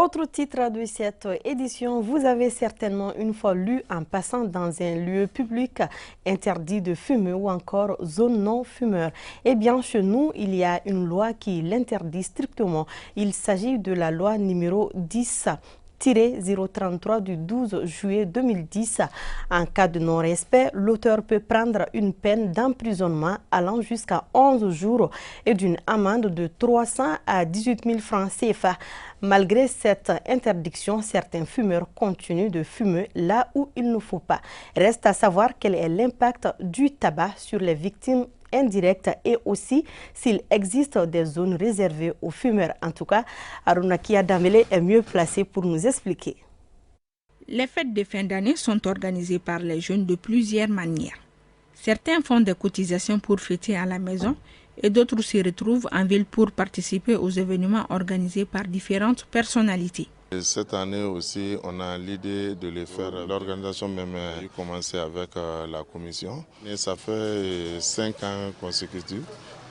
Autre titre de cette édition, vous avez certainement une fois lu en passant dans un lieu public interdit de fumer ou encore zone non fumeur. Eh bien, chez nous, il y a une loi qui l'interdit strictement. Il s'agit de la loi numéro 10-033 du 12 juillet 2010. En cas de non-respect, l'auteur peut prendre une peine d'emprisonnement allant jusqu'à 11 jours et d'une amende de 300 à 18 000 francs CFA. Malgré cette interdiction, certains fumeurs continuent de fumer là où il ne faut pas. Reste à savoir quel est l'impact du tabac sur les victimes indirectes et aussi s'il existe des zones réservées aux fumeurs. En tout cas, Aruna Kiadamele est mieux placé pour nous expliquer. Les fêtes de fin d'année sont organisées par les jeunes de plusieurs manières. Certains font des cotisations pour fêter à la maison et d'autres se retrouvent en ville pour participer aux événements organisés par différentes personnalités. Et cette année aussi, on a l'idée de le faire. L'organisation même a commencé avec la commission. Et ça fait 5 ans consécutifs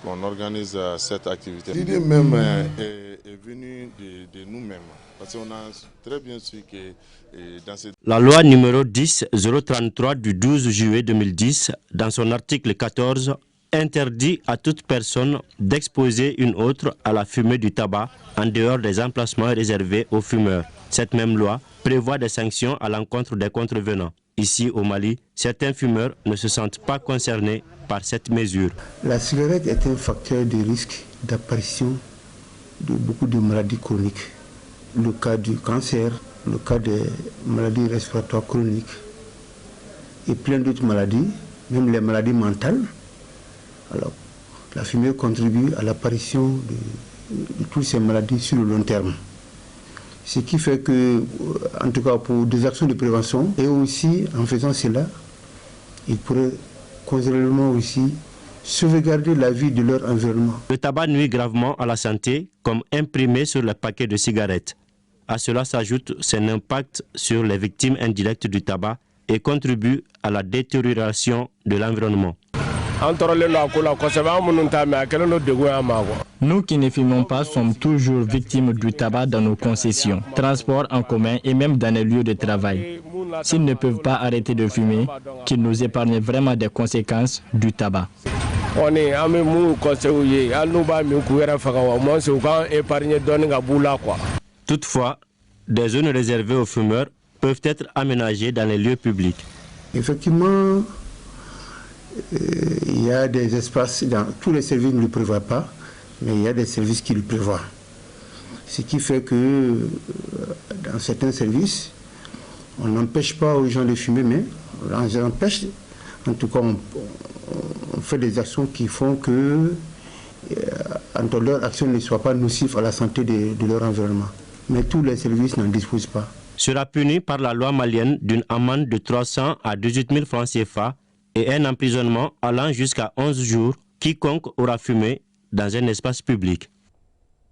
qu'on organise cette activité. L'idée même est venue de nous-mêmes. Parce qu'on a très bien su que dans cette... La loi numéro 10-033 du 12 juillet 2010, dans son article 14, interdit à toute personne d'exposer une autre à la fumée du tabac en dehors des emplacements réservés aux fumeurs. Cette même loi prévoit des sanctions à l'encontre des contrevenants. Ici au Mali, certains fumeurs ne se sentent pas concernés par cette mesure. La cigarette est un facteur de risque d'apparition de beaucoup de maladies chroniques. Le cas du cancer, le cas des maladies respiratoires chroniques et plein d'autres maladies, même les maladies mentales. Alors, la fumée contribue à l'apparition de toutes ces maladies sur le long terme. Ce qui fait que, en tout cas pour des actions de prévention, et aussi en faisant cela, ils pourraient considérablement aussi sauvegarder la vie de leur environnement. Le tabac nuit gravement à la santé, comme imprimé sur le paquet de cigarettes. À cela s'ajoute son impact sur les victimes indirectes du tabac et contribue à la détérioration de l'environnement. Nous qui ne fumons pas sommes toujours victimes du tabac dans nos concessions, transports en commun et même dans les lieux de travail. S'ils ne peuvent pas arrêter de fumer, qu'ils nous épargnent vraiment des conséquences du tabac. Toutefois, des zones réservées aux fumeurs peuvent être aménagées dans les lieux publics. Effectivement, il y a des espaces, tous les services ne le prévoient pas, mais il y a des services qui le prévoient. Ce qui fait que dans certains services, on n'empêche pas aux gens de fumer, mais on les empêche. En tout cas, on fait des actions qui font que leur action ne soit pas nocive à la santé de leur environnement. Mais tous les services n'en disposent pas. Sera puni par la loi malienne d'une amende de 300 à 18 000 francs CFA et un emprisonnement allant jusqu'à 11 jours quiconque aura fumé dans un espace public.